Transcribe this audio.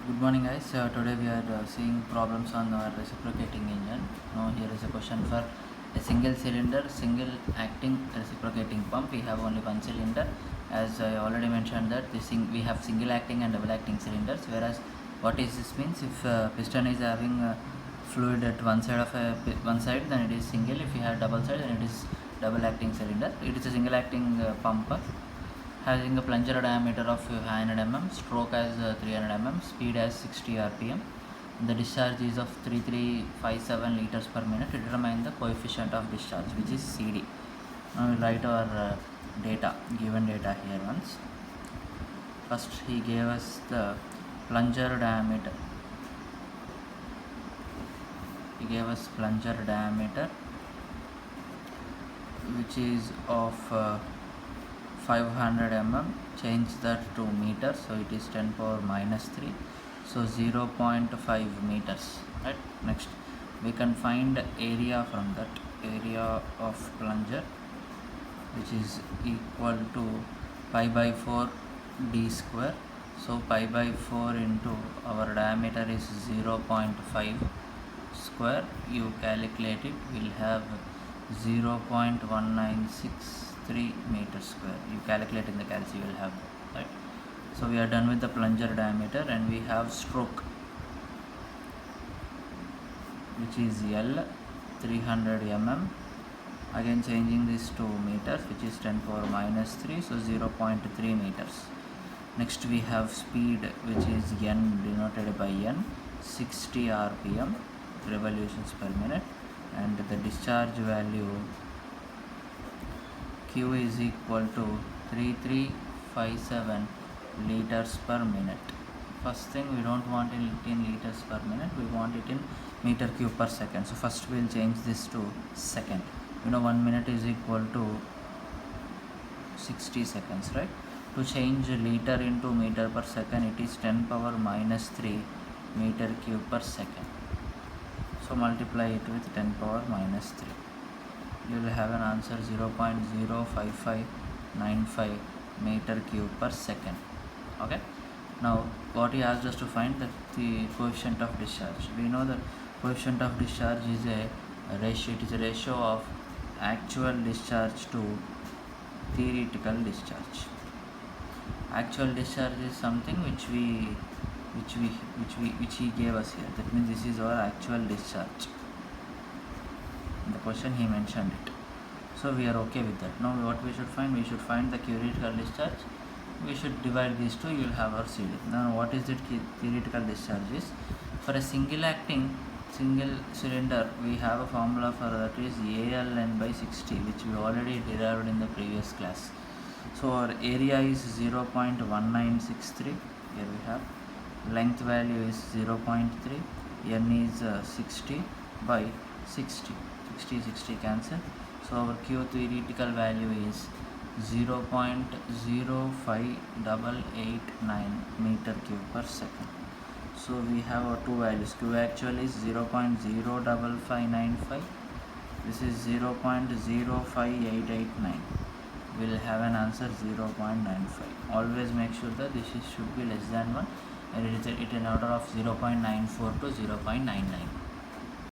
Good morning guys. Today we are seeing problems on our reciprocating engine. Now here is a question for a single cylinder, single acting reciprocating pump. We have only one cylinder. As I already mentioned that we have single acting and double acting cylinders. Whereas what is this means, if piston is having fluid at one side of one side, then it is single. If you have double side, then it is double acting cylinder. It is a single acting pump having a plunger diameter of 500 mm, stroke as 300 mm, speed as 60 rpm. The discharge is of 3357 liters per minute. Determine the coefficient of discharge, which is CD. Now we will write our given data here once. First he gave us the plunger diameter. He gave us plunger diameter which is of 500 mm, change that to meters, so it is 10 power minus 3, so 0.5 meters, right? Next we can find area from that. Area of plunger, which is equal to pi by 4 d square, so pi by 4 into our diameter is 0.5 square. You calculate it, we'll have 0.1963 meters square. You calculate in the calc, you will have that, right? So we are done with the plunger diameter, and we have stroke, which is L 300 mm. Again changing this to meters, which is 10 power minus 3, so 0.3 meters. Next we have speed, which is N denoted by N, 60 rpm, revolutions per minute, and the discharge value Q is equal to 3357 liters per minute. First thing, we don't want it in liters per minute, we want it in meter cube per second. So first we'll change this to second. 1 minute is equal to 60 seconds, right? To change liter into meter per second, it is 10 power minus 3 meter cube per second. So multiply it with 10 power minus 3. You will have an answer 0.05595 meter cube per second. Okay. Now what he asked us to find, the coefficient of discharge. We know that coefficient of discharge is a ratio. It is a ratio of actual discharge to theoretical discharge. Actual discharge is something which he gave us here. That means this is our actual discharge. In the question he mentioned it, so we are okay with that. Now what we should find? We should find the theoretical discharge. We should divide these two. You will have our CD. Now what is the theoretical discharge is? For a single acting single cylinder, we have a formula for that is ALN by 60, which we already derived in the previous class. So our area is 0.1963. Here we have length value is 0.3, n is 60 by 60 cancel, so our Q theoretical value is 0.05889 meter cube per second. So we have our two values. Q actual is 0.05595, this is 0.05889. we will have an answer 0.95. always make sure that this should be less than 1, and it is in order of 0.94 to 0.99.